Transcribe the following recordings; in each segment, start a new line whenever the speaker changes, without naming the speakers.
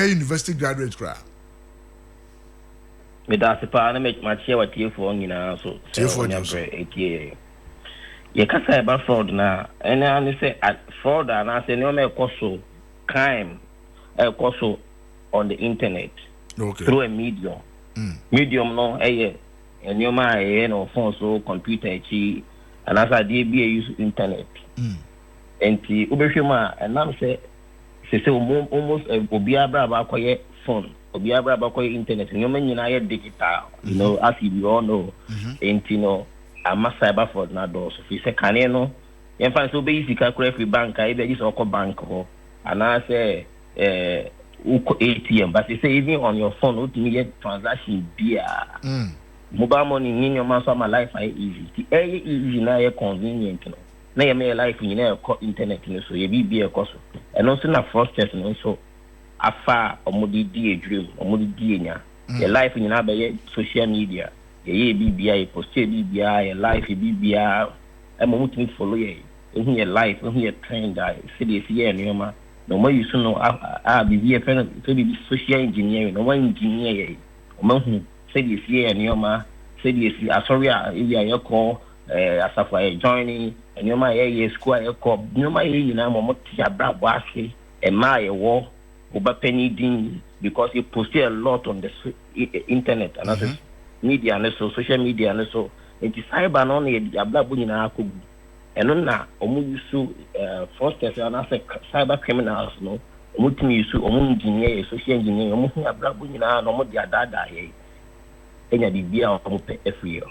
university graduate cry.
Me da se pa na me ma share what you for nyina so.
Therefore just.
Ye ka cyber fraud na ene say fraud na say no me so crime so on the internet.
Okay.
Through a medium. Medium no and your my no phone so computer chi and as I did be use internet. And the ubeshima and I'm say almost obiabra ba koye phone obiabra ba koye internet and you mean you digital you know as you all know and you know I'm a cyber fraud na do so fi say kan no yen fa so be sika kura fi bank I be just oko bank ho and I say ATM but they say even on your phone ultimate transaction be mobile money in your man so my life I easy the easy na convenient no na your my life in your internet no so you be a cost and also na first person so afa omudi di dream omudi di nya your life in na be social media ye bibia post bibia your life bibia e mo mutimi follow ye your life your trend I see this year no no more you so no be a friend to be social engineering no one engineer o say this year say this sorry if you are call as for joining and you my school you call you my na mo tia bra boase e my wo penny din because you post a lot on the internet and as media and so social media and so it is cyber no e bra bu nyina akogu eno na omu yusu fraudsters and as cyber criminals no omu timi yusu omu engineer social engineer omu hu abra bu nyina no mo dia dada ye enya bibia omu pe every year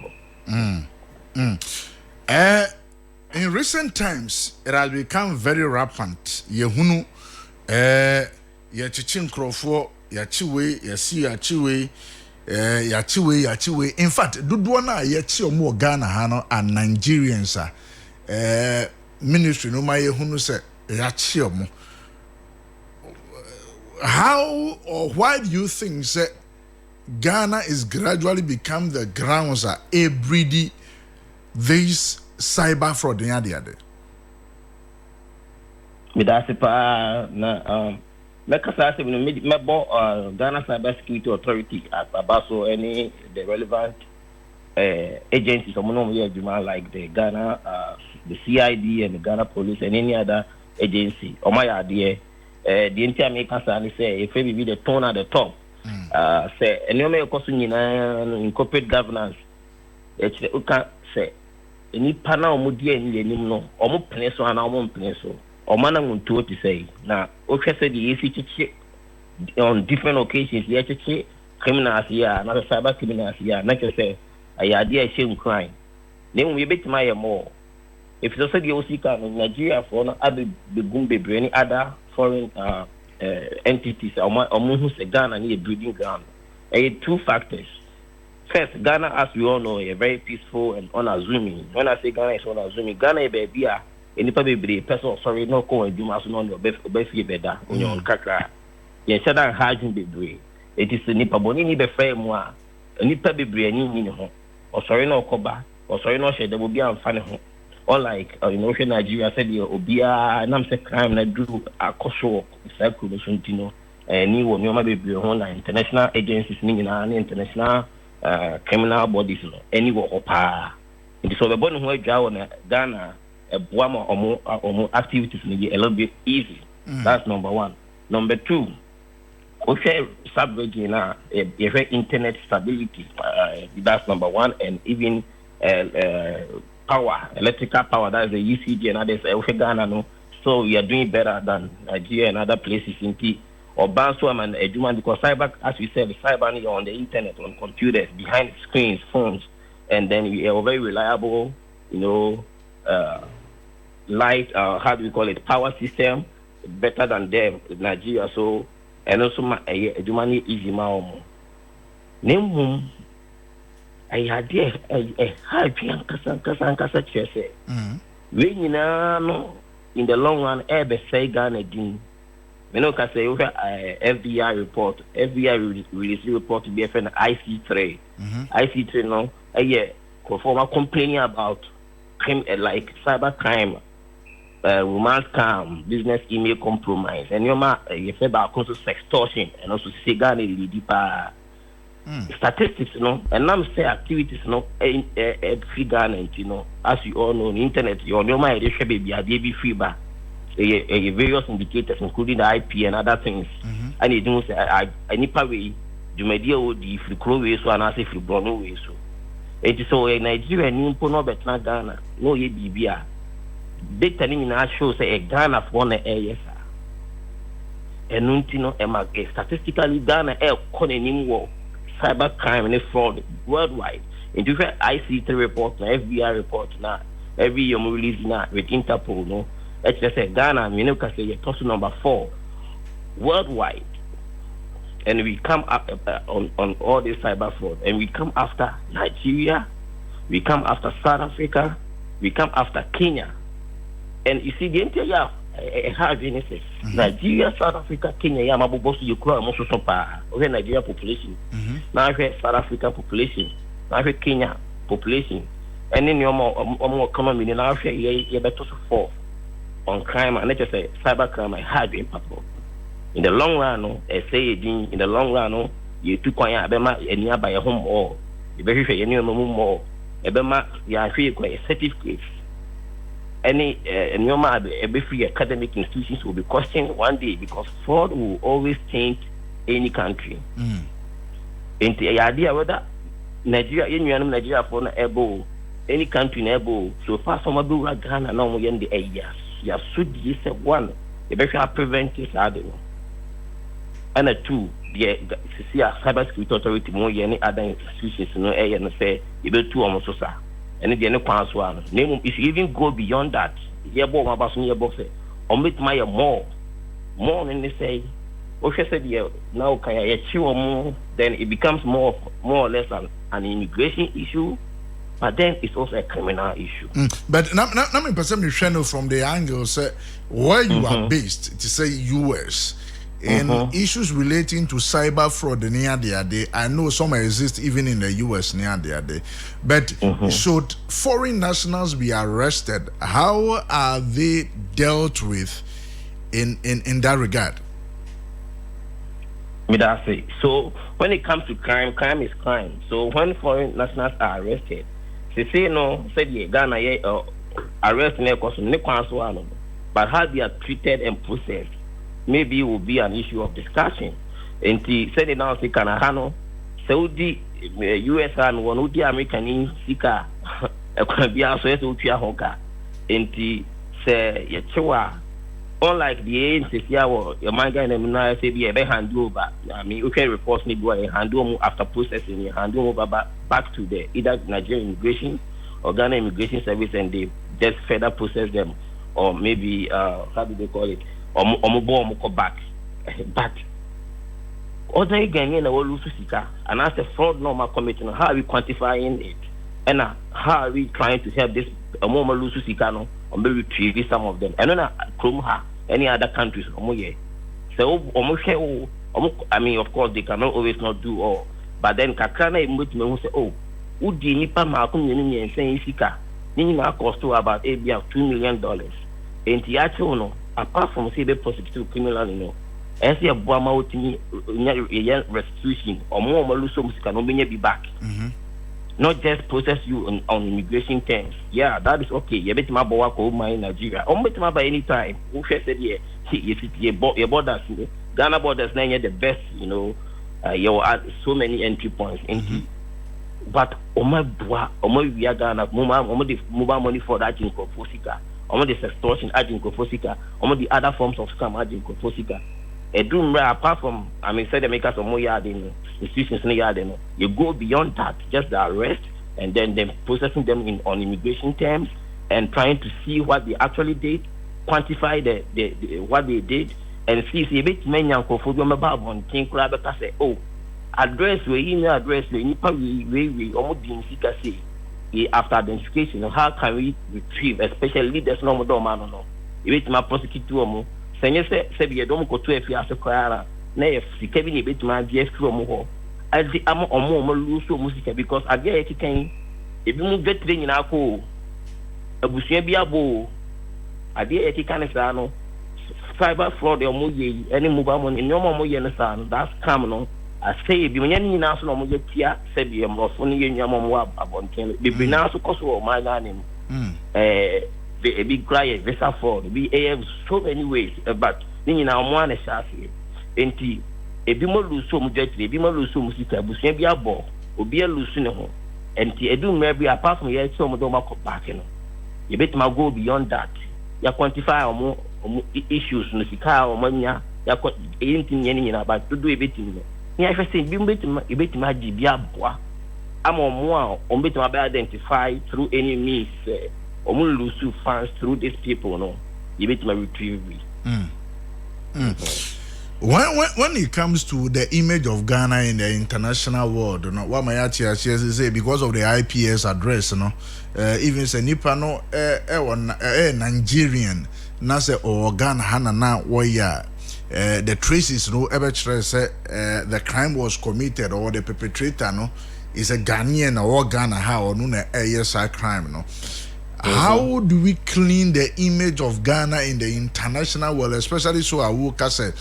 in recent times it has become very rampant yehunu ya chichin krofo ya chiwe ya si ya chiwe ya chiwe in fact dudu na ya chi omu Ghana ha no and Nigerians ministry no ma yehunu se ya chi omu. How or why do you think that Ghana is gradually become the grounds that breeding this cyber fraud in the
Midasipa na Mekasa me Ghana Cyber Security Authority about so any the relevant agencies like the Ghana the CID and the Ghana Police and any other agency or my idea the entire Mekasa say if we be the tone at the top say and you may cost in corporate governance it's the uka say any panel mudi any no or peneso and our peneso or man to say now okay say the ACT on different occasions the ACT criminals here another cyber criminals here not just say a idea shame crime then we bet my more if it's also the OC in Nigeria for other begum any other foreign entities or who say Ghana need a breeding ground. Two factors. First, Ghana, as we all know, is very peaceful and unassuming. When I say Ghana is unassuming, Ghana is baby any probably person sorry no call and do mas on your best better on your own kakra. Yes, said that hygiene baby. It is the nipa boni ni be frame moi. Nipa baby any or sorry no koba or sorry no shade will be unfunny home. Unlike in Nigeria said the obia and I'm say crime na do a koso cycle no and you will maybe on international agencies international criminal bodies no anywhere opa it so the bone who draw on Ghana a boama or activities may a little bit easy. That's number one. Number two, okay, subregional internet stability. That's number one, and even power, electrical power, that is the UCG and others, Ghana, no. So we are doing better than Nigeria and other places in T. Or Banswam and Eduman, because cyber, as we said, cyber on the internet, on computers, behind screens, phones, and then we are very reliable, light, how do we call it, power system, better than them, Nigeria. So, and also, Eduman easy now. Name I had a high Kasa Chese. When you know, in the long run, ever say Ghana din. We know say FBI report, FBI release report to BFN IC3. IC3 no, performer complaining about crime like cyber crime romance scam, business email compromise, and you say about sextortion, and also cigar deeper statistics, and I'm say activities, figure, as you all know, on the internet, your normal edition baby, a DB fever, various indicators, including the IP and other things, and it don't say I need way, you may deal with the free crow way, so and I say free brown way, so it is so in Nigeria, and you no better Ghana, no ye BBA. Data in our show say a Ghana for one ASR. And Nuntino, statistically, Ghana air calling war, cyber crime and fraud worldwide. In different ICT reports, FBI reports now, every year we release now with Interpol, no. It's just a Ghana, you know, because you're tossing number 4 worldwide. And we come up on all this cyber fraud, and we come after Nigeria, we come after South Africa, we come after Kenya. And you see, the entire Genesis, Nigeria, South Africa, Kenya, Yamabosu, Ukraine, Mososopa, okay, Nigeria population. Now I have South Africa population, now I have Kenya population. And then you're more economy, now I have you better 4 on crime, and let's just say cyber crime, hard impact. In the long run, in the long run, you took on a nearby a home or you better say any more, a bema, you are free a certificate. Any every free academic institutions will be questioned one day because fraud will always taint any country. And the idea whether Nigeria for able any country in able so far some of the Ghana now in the areas. You should use one. The better prevent this other one. And 2, the cybersecurity authority more any other institutions no area and say you be 2 almost so. And the other one, if you even go beyond that, you both about your boss, or meet my more than they say, okay, said, yeah, now can I achieve more? Then it becomes more or less an immigration issue, but then it's also a criminal issue.
But now, me perceive from the angle, say, where you are based, to say US. In issues relating to cyber fraud near the day, I know some exist even in the US near the day. But should foreign nationals be arrested? How are they dealt with in that regard?
So when it comes to crime is crime. So when foreign nationals are arrested, they say no, say the Ghana arrest but how they are treated and processed maybe it will be an issue of discussion. And the said it now say Kanahano, Saudi, US and one Udi American Sika, a Caribbean so Utia Honka, and the say Yachua, unlike the agency, your manga and I say be a hand over. I mean, you can report me go a hand over after processing, you hand over back to the either Nigerian immigration or Ghana immigration service, and they just further process them, or maybe how do they call it? Or back, but other again, lose sika, and as a fraud normal committee, how are we quantifying it, and how are we trying to help this more lose sika no, or maybe retrieve some of them, and then any other countries, so I mean, of course, they cannot always not do all, but then Kakana who say, oh, would the Nipa Malcolm and saying sika, meaning cost to about $2 million, and the actual no. Apart from say the prosecuted criminal, as a Buama restitution or more Malusum can be back. Not just process you on immigration terms. Yeah, that is okay. You bet my boy in Nigeria. Or bet my by any time. Who said yeah, your borders, Ghana borders now the best, you are so many entry points into. But my we are Ghana, mobile money for that in Kofosika. The extortion agent Kofosika, the other forms of scam agent Kofosika. Apart from, I mean, say they make us some more yard in institutions in the yard, you go beyond that, just the arrest and then processing them on immigration terms and trying to see what they actually did, quantify the what they did, and see if it many Kofosika say, oh, address we email address we almost didn't see after identification, how can we retrieve, especially this normal domain? If my prosecutor, say you don't go to a few as a choir, nay, if Kevin a bit my dear from as the amount or more lose so music because I get it if you get in our call, a bushia bow, ade e kika ne saa no cyber fraud e omo ye any mobile money no omo ye ne saa no that scam no I say bi manya ni na so no mo ye tia se bi e mo so ne ye nwa mo abonten bi na so koso o ma ga ne the big cry visa fraud be so many ways but ni na omo an shafi enti ebi mo lose so mo jetri ebi mo lose so mo sika busia bi abo obi a lose ne ho enti edu mma bi apart from ye so mo do ma ko back no you bet ma go beyond that ya quantify omo issues no sika omo nya ya ko enti nya ni na ba do ebeti no ni I say bi ebeti ma ji bi aboa ama omo a omo beti ma be identify through any means omo lose funds through these people no you bet ma retrieve.
When it comes to the image of Ghana in the international world, what my say because of the IPS address, even say nipa no Nigerian, na say or Ghana hana na waya the traces no ever say the crime was committed or the perpetrator no is a Ghanaian or Ghana how or no yes crime no. How do we clean the image of Ghana in the international world, especially so I will say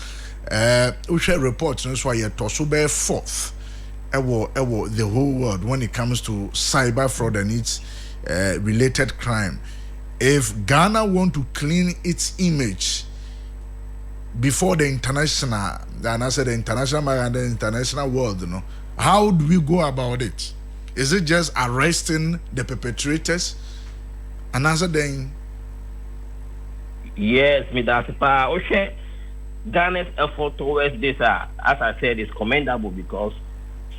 we share reports no so I to so be fourth the whole world when it comes to cyber fraud and its related crime. If Ghana want to clean its image before the international, then I said the international and the international world, how do we go about it? Is it just arresting the perpetrators? And answer then.
Yes, me that's pa. Okay, Ghana's effort towards this, as I said, is commendable because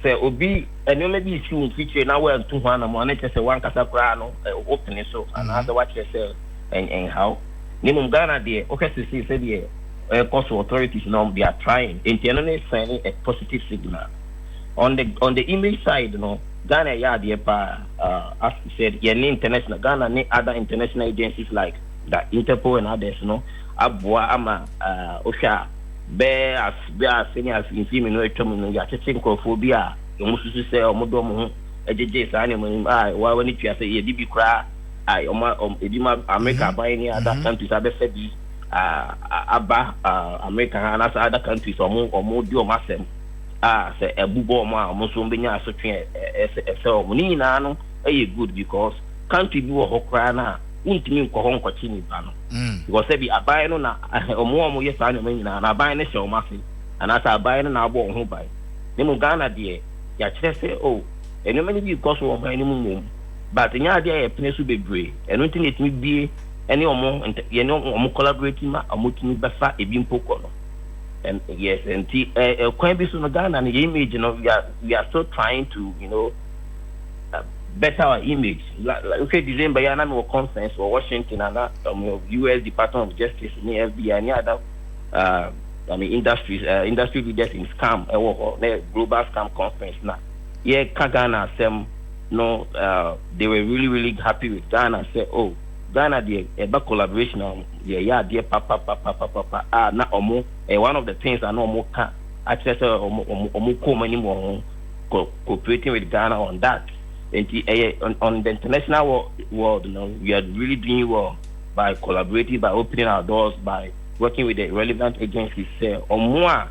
say obi and you maybe issue feature now we're 200 and just say one kasakra no opening so and other what you say and how. Nimum Ghana there. Okay, see say the cost authorities now they are trying. Internally sending a positive signal on the image side, Ghana ya the as you said, international Ghana ni other international agencies like the Interpol and others, abua ama osha be as senior as in film no etom ya checking crophobia no mususu say omodo mo ejeje sa ne mo wa wani tua say ye bi kra ebi ma America buy ni other countries abese bi aba America and other countries omo di omasem say ebubo omo a omo so mbenya asotwe ese omo ni na no good because country bi wo hokra na untimi nkwo nkwachi ni ba no because say bi abai no na omo yes anu me nyina na abai ne hye o mafe anasa abai no na abo ho bai ne mu Ghana de ya kire say enu many bi because o bai ni mu but nya de ya pene so bebre enu ntini etimi bie ene omo ye ne omo collaborating ma omo timi befa ebi mpoko no and yes and kwan bi so no Ghana na image no we are still trying to better our image. Like okay, December yana no conference or Washington and US Department of Justice, FBI, any other industry leaders in scam or global scam conference now. Yeah, Ghana they were really happy with Ghana. Say, Ghana the collaboration dear papa na one of the things I know more can access cooperating with Ghana on that. On the international world, we are really doing well by collaborating, by opening our doors, by working with the relevant agencies. Omwa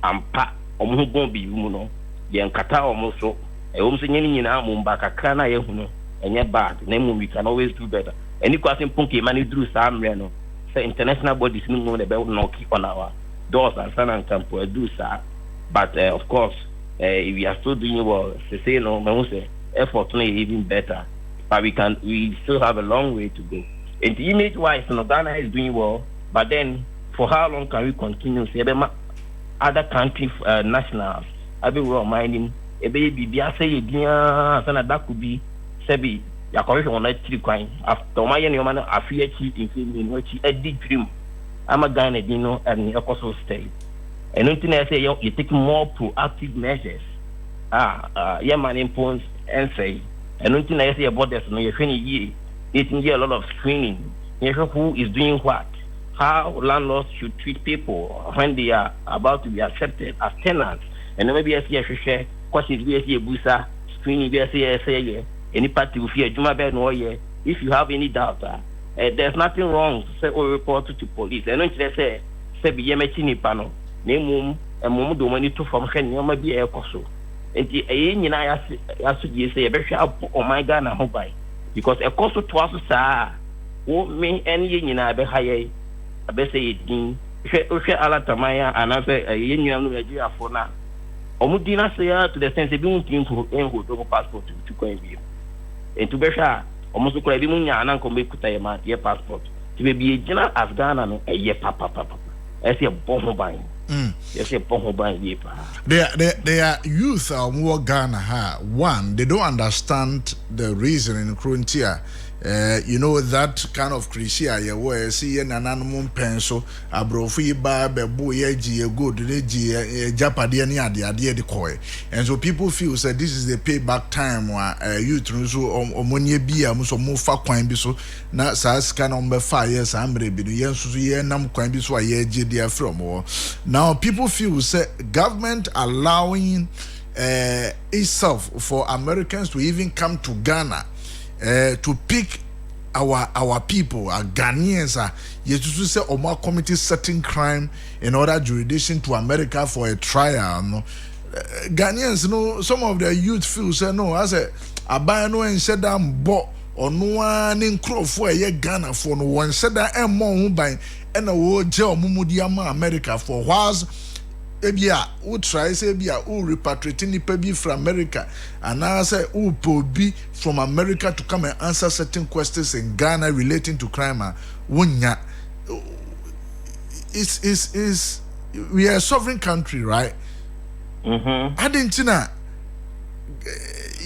ampa omu gon bi mu ye nkata omu so omu nyini nyina mu mba kakra na ye hu enye bad na we can always do better. Any question punke mani through samre no say international bodies no mo be knock on our doors and san campo do sir, but of course we are still doing well. Say no me say effort may even better, but we still have a long way to go. And image wise, Ghana is doing well, but then for how long can we continue? Say other country nationals, I be reminding a baby, I say that could be Sebi, ya correction on that crime. After my young man, I fear cheating in which a big dream. I'm a Ghana Dino and a coastal state. And nothing I say you take more proactive measures. Yeah, man impose and say, and nothing I say about this, you're training a lot of screening. You know who is doing what, how landlords should treat people when they are about to be accepted as tenants. And maybe I see a share, questions we see a busa, screening we say, any party will fear Juma Ben or if you have any doubt, there's nothing wrong say o report to police eno nkyerɛ sɛ bi yɛmɛkyi nipa no na emom do mani to fam hwɛ nneɛma bi ɛkɔ enti ɛyɛ nyinaa yaso die sɛ yɛbɛhwɛ abɔ ɔman Ghana ho ban because ɛkɔ so to aso saa wo me ɛne yɛ nyinaa bɛha yɛ abɛsɛ yɛ din hwɛ alatamaya anasɛ yɛ nyinaa no Nigeriafo na ɔmo din na sɛ to the sense bi mu tin ko enho do passport to kwan bi enti bɛhwɛ a ɔmo so kora bi mu nya na nkom bɛkuta yɛ ma yɛ passport ti be bi gyina as Ghana no ɛyɛ papa ɛsɛ bɔ ho ban yes,
they are youth more Ghana ha. One, they don't understand the reason in Kruntia. You know that kind of criteria yeah where see an animal pencil a brofi ba bebu ye good japadi any idea the koi. And so people feel that this is the payback time where youth so omonye bia muso mo fa kwan bi so na sas kind of 5 years ambre bi no yen so ye nam kwan bi so ye je dia from. Now people feel say government allowing itself for Americans to even come to Ghana to pick our people, our Ghanaians, you to say Omar committee certain crime in other jurisdiction to America for a trial. No, Ghanaians, no, some of their youth feel say no. I say I buy no and said I'm bought or no one in crow for a year Ghana for no one said that I'm more by and a word jail Mumudiama America for was. Ebia who try say ebia who repatriate nipa bi from America and I say who be from America to come and answer certain questions in Ghana relating to crime wunya is we are a sovereign country, right? Adentina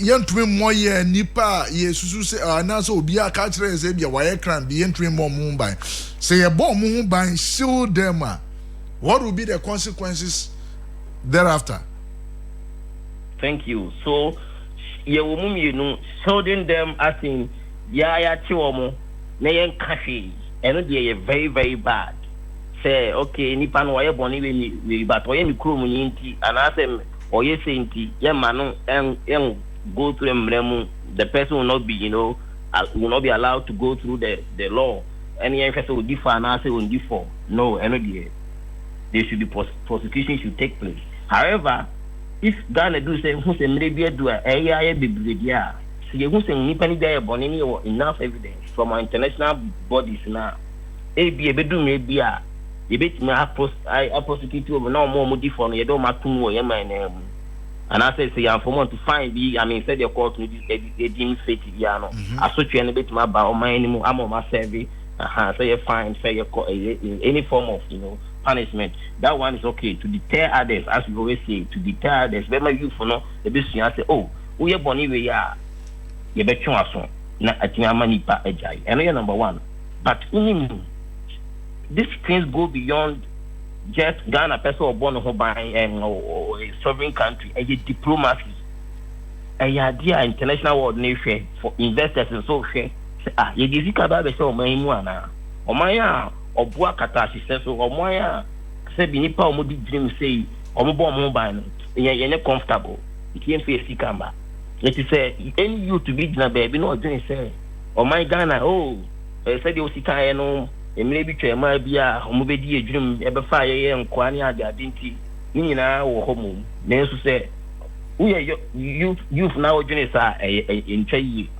yentwe moye nipa yesusu say anasa obi aka kire say ebia why crime bi yentwe mo mumbai say ye bo mumbai shield them. What will be the consequences thereafter?
Thank you. So, you know, shielding them as in ya chiwomo, nayen kashi, and they are very, very bad. Say, okay, nipan wa ye boni we but wa ye mikro mu yinti, and asem or ye sayinti, ye manu and go through them, the person will not be, you know, will not be allowed to go through the law. Any emphasis will differ and I say will differ. No, any there should be prosecution should take place. However, if Ghana do say who say maybe do a biblia, see who say nipa ni there born any enough evidence from our international bodies now. A be do maybe a bit me I prosecute over no more different you don't matum or my name. And I say for to find be I mean said your court to deem fake no. Associate a bit my ba my anymore I'm on my survey. Say you fine, say you any form of punishment. That one is okay to deter others, as we always say, to deter others. When my youth no, the best thing I say, oh, we are born we are. You bet you are so. Na atiama nipa ejai. And you're number one. But these things go beyond just Ghana person or born by or a sovereign country. A diplomacy. A idea international world nation for investors and so share. You give it about the show, my mwana. Or my Obua Katashi says, or Moya said, Binipa Modi dream say, or mobile, you're not comfortable. You can't face the camera. Let you say, any you to be Jina baby, no, didn't say, or my Ghana, oh, I said, you see, I know, and maybe to my beer, or maybe a dream, ever fire and Quania, the identity, Nina or Homo. Then to say, we are youth now, Jenisa, in Chay.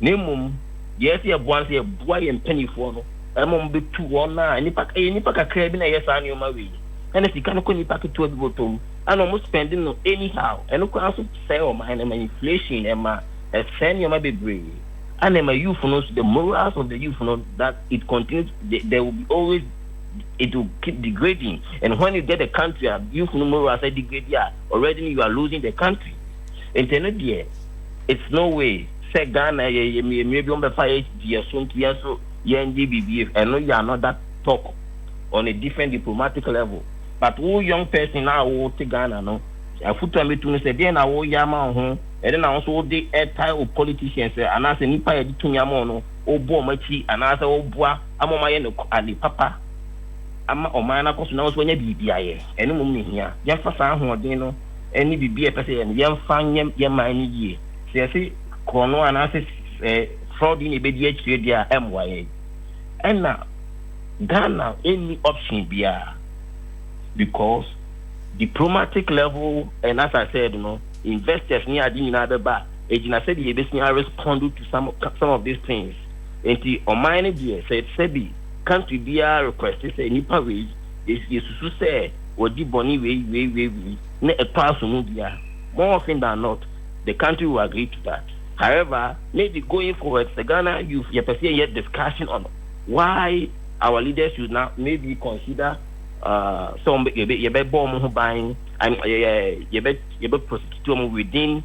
Name, yes, you have once a boy and penny for. I'm be 2 now. Any pack a crab in a yes, I knew my way. And if you can't go pack it to a bottom, I'm almost spending no anyhow. And look, also sell mine and my inflation and my send you might be brave. And then my youth knows the morals of the youth know that it continues, there will be always, it will keep degrading. And when you get the country, youth morals are degrading, already you are losing the country. And then it's no way. Say Ghana, maybe on the fire, so. NDBBF, I know you are not that talk on a different diplomatic level. But who young person now who take Ghana no? I put to me to say then I will yama home, and then I also the airtime of politicians and I say nipa editu yama no, o bo machi and I say o boa, I'm on my end ali papa. I'm on my anacos now when you be here. Any moment here, young for some who no, any BBF and young fan yam ye. Say, Chrono and I say fraud in a BDH dia MYA. And now Ghana any option be because diplomatic level and as I said, investors near the another bar. Agent said he basically responded to some of these things. And the Omani dear said Sebi country be requested say nipa wage is to say or the bonny way a person more often than not the country will agree to that. However, maybe going forward, the Ghana youth you perceive yet discussion on why our leaders should now maybe consider some you be bomb buying and you be prosecute within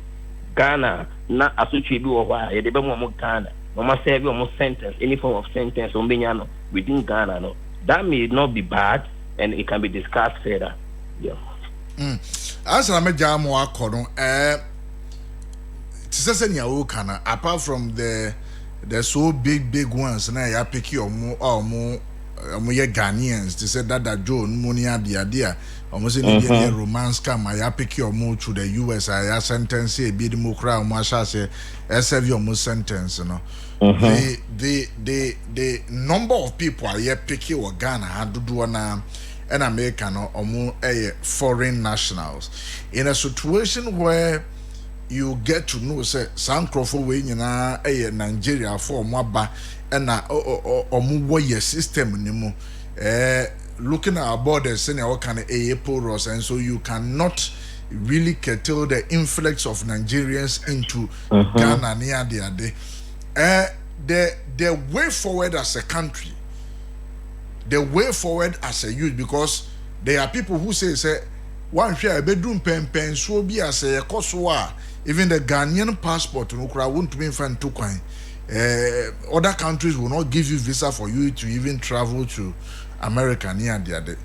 Ghana not associated with why you be more Ghana. Mama serve almost sentence, any form of sentence on Benyano within Ghana. No, that may not be bad, and it can be discussed further. Yeah.
As I met Jamu Akono, Tisasanya apart from the so big ones, and I pick you more Ghanaians. They said that Joe Munia the idea almost in the romance come. I pick your move to the US. I sentence a bit more crowd. Masha say, serve your most sentence. You know, the number of people are here picking or Ghana had to do an American or more foreign nationals in a situation where you get to know say San Crawford way Nigeria for Mwaba and omu system anymore. Looking at our borders and all kind of porous, and so you cannot really curtail the influx of Nigerians into Ghana near the way forward as a country, the way forward as a youth, because there are people who say one share a bedroom pen so be as a Kosovo, even the Ghanaian passport no crowd won't be found too kind. Other countries will not give you visa for you to even travel to America near the other.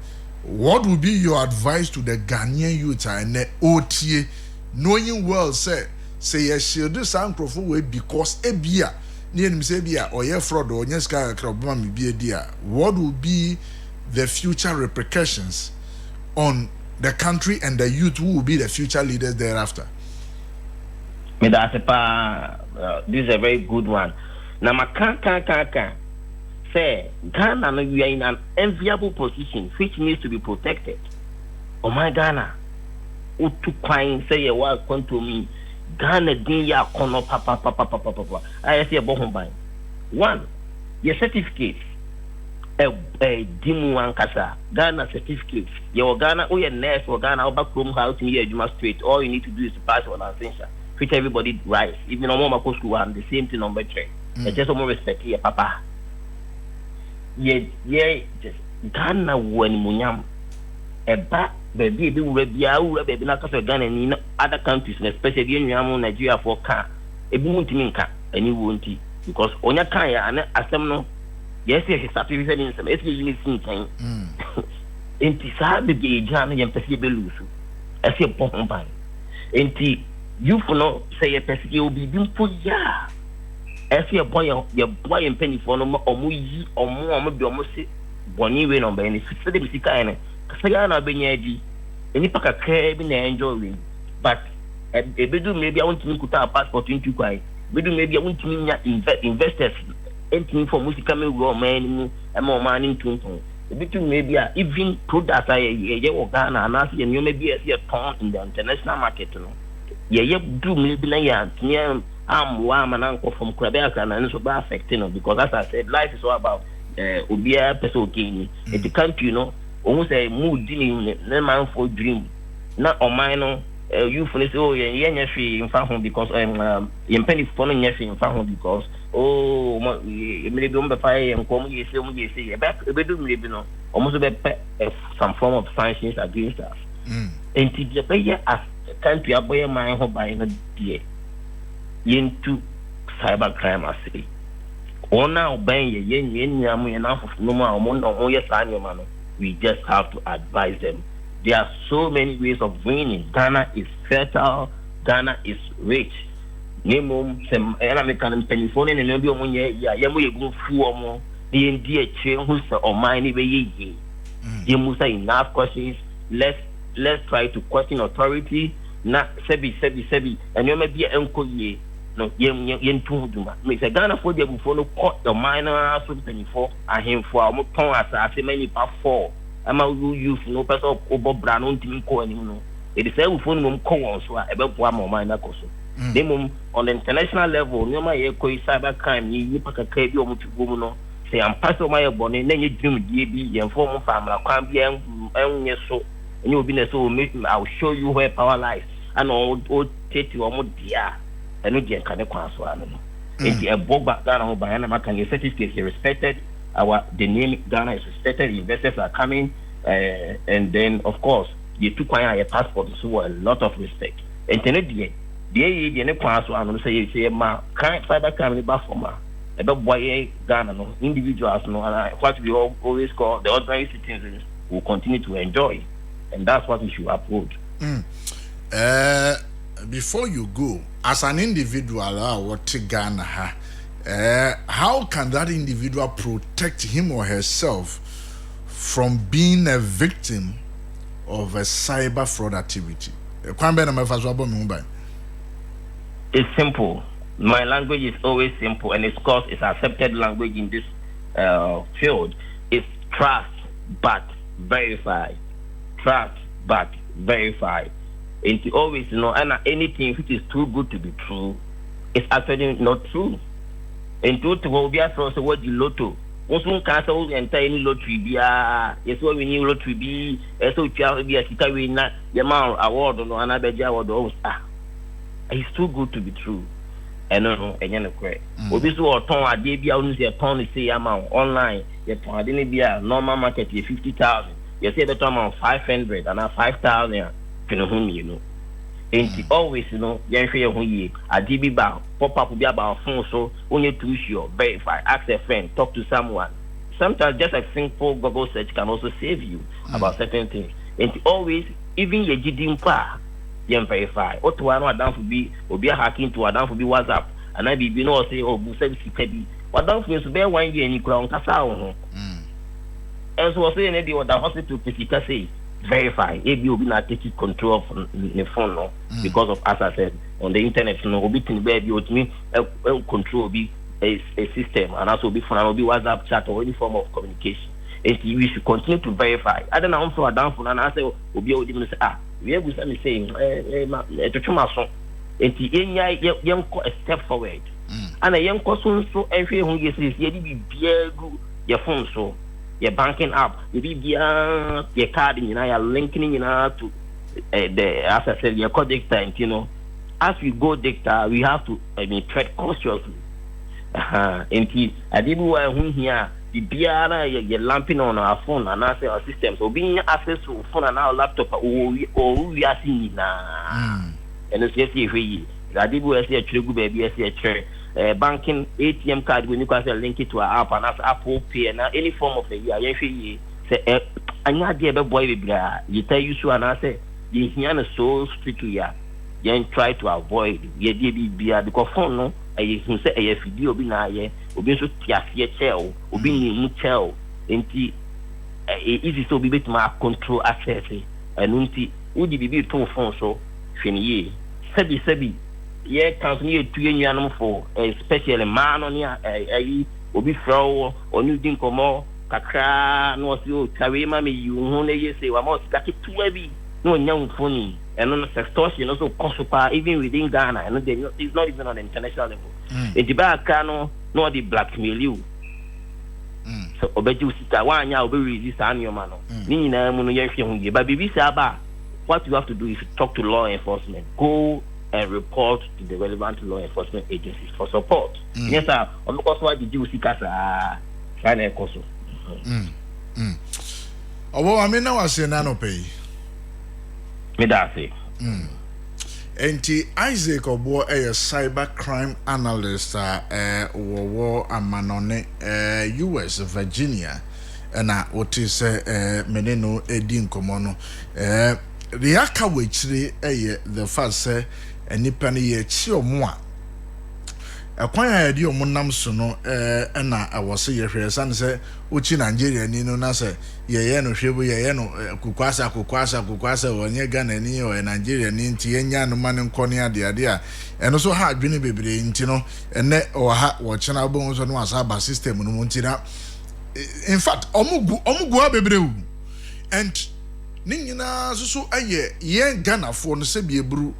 What would be your advice to the Ghanaian youth and the OTA, knowing well say yes, this unprofitable way because ebia near him say bia or yeah fraud or yes guy crobama be a dear. What would be the future repercussions on the country and the youth who will be the future leaders thereafter?
This is a very good one. Now, my can say Ghana, we are in an enviable position which needs to be protected. Oh my Ghana, utu kwine say you are come to me. Ghana din ya kono papa. I say about home. One, your certificate. Dimu wankasa Ghana certificate. Your Ghana, your nurse or Ghana, or back home house in here, Juma Street. All you need to do is to pass on license, which everybody writes. Even on my school, I'm the same thing on my train. I just more respect here, papa. Yeah, just Ghana when munyam. Eba baby baby na kasa Ghana in other countries, especially in Nigeria for car. Ebi muntiminka any wonti because onya kan ya na asem no. Yes, yes, certificate in some. It's usually seen time. Enti sa baby jam yem pesi be lusu. Esi bon ban. Enti you for no say a pesi you be bimpo ya. Esi boy your penny for no omu yi omu be omu se boni we no be ni se de bisika ene. Kasa na be nyaji. Eni paka kre bi na enjoy but ebedu maybe I want to kuta passport into kwai. Bedu maybe I want to investors anything for music coming go man and more money to maybe even products I Ghana and ask you maybe a pound in the international market. Yeah, do maybe near warm and uncle from Quebec and so bad affecting because as I said, life is all about Ubia Peso Guinea. It's the country, almost a mood dealing man for dream. Not on mine. You for this in front because you penny following in front because maybe on the fire and come you say back maybe no almost some form of sanctions against us. And to the as country up by my home by the day into cyber crime as say. Or now bang enough of no more we just have to advise them. There are so many ways of winning. Ghana is fertile. Ghana is rich. Name some American telephone and maybe on you go through the India chain who's or mine ye. You must say enough questions. Let's try to question authority. Not sebi, and you may be uncle ye. no yen tu duma me say Ghana for the before no cut the minor so 24 ahemfo a mo ton asase many pa 4 ama youth no person obo bra no ntimi ko anim no e dey say before no mo ko won so a e be boa ma man na ko so dem on the international level no ma ye ko cyber crime ni pakaka bi o mo tu go mu no say am pass o ma ye bone na nye dream die bi yen fo mo famra kwan bi enye so enye obi na so I'll show you where power lies and all take you omo dia eno die kan kwa so ano no enti e bogba Ghana ho ban na maka your certificate is respected the name Ghana is respected, investors are coming and then of course you took a passport so a lot of respect internet the ne kwa so ano say ma kan cyber crime ba for ma e be boy Ghana no individuals no and what we always call the ordinary citizens will continue to enjoy, and that's what we should approach.
Before you go, as an individual, what Ghana how can that individual protect him or herself from being a victim of a cyber fraud activity?
It's simple. My language is always simple, and it's because it's accepted language in this field. It's trust but verify. Trust but verify. And you always know, and anything which is too good to be true, it's actually not true. And to will be also what the lotto. Also, cancel enter any lottery be yes, what we need lottery be so be a Sika winner, the amount award or another award. It's too good to be true. And no, and you're correct. Obisu or ton a day be a ton say amount online, yet I didn't be a normal market 50,000. You say the amount 500 and 5,000, you know. And always, you know, young fair who ye a DB bar, pop up will be about phone so only to issue, verify, ask a friend, talk to someone. Sometimes just a simple Google search can also save you about certain things. And always, even your GD pa, you verify. Or to one down for be hacking to a down for be WhatsApp, and I be no say, oh, service baby. What down for to bear 1 year in crown Casao. And so I say, any what the hospital Pesica say. Verify. If you will not take control of the phone, no, because of, as I said, on the internet, no, will be with me, control be a system, and also be phone, will be WhatsApp chat or any form of communication. And we should continue to verify. I don't know for a down phone, and I say, will be able to say, we have been saying, to Chumason, and the young a step forward, and a young person so every who gets this, you be your phone so. Your banking app, you be your card, you know, you're linking, you know, to the, as I said, your code dicta, you know. As we go dicta, we have to, tread cautiously. And I didn't want here, the beer, you're lamping on our phone and answer our system. So being access to phone and our laptop, we are seeing now. And it's just I did see a true baby, I see a chair. Banking ATM card when you can link it to our app and as Apple Pay and any form of the year. Say, I'm not the boy, you tell you so, and I say, the Hiana so strictly, you try to avoid ye DB because phone no, I say a video be na ye, or be so tiasia chell, or be in chell, and easy so be bit my control access, and unti would be two phone so, finier, sebi. Yeah, continue to you for especially man on ya will be throw or new think or more kakra no you carry mammy you only say we must get it too heavy no young funny and on extortion also cost even within Ghana and it's not even on the international level. The back no the blackmail you. So obey you sit one ya will be resist on your man. Nina mono yen but baby saba what you have to do is talk to law enforcement. Go and report to the relevant law enforcement agencies for support. Yes, sir. Of course, why did you see Casa? China Koso.
Oh, I mean, now I say nano pay.
Me that say.
Enti Isaac Obo a cyber crime analyst war amanone US Virginia and what is meneno edin komono the aka wechire the first say enipa ne ye chi omo ekwan a yɛde ɔmo nam so no ɛna ɛwɔ se yɛhwɛ san sɛ uchi Nigeria ni no na sɛ yɛyɛ no hwebo yɛyɛ no kukwasa wɔnyɛ Ghana ni o Nigeria ni nti yɛnya no ma ne nkɔ ne ade a ɛno so ha adwene bebree nti no ɛnɛ wɔ ha wɔkyena wobɛhu so no asaba system no mu nti na in fact ɔmo gu bebree wu and ne nyinaa so ɛyɛ yɛn Ghana fo no sɛ bieburu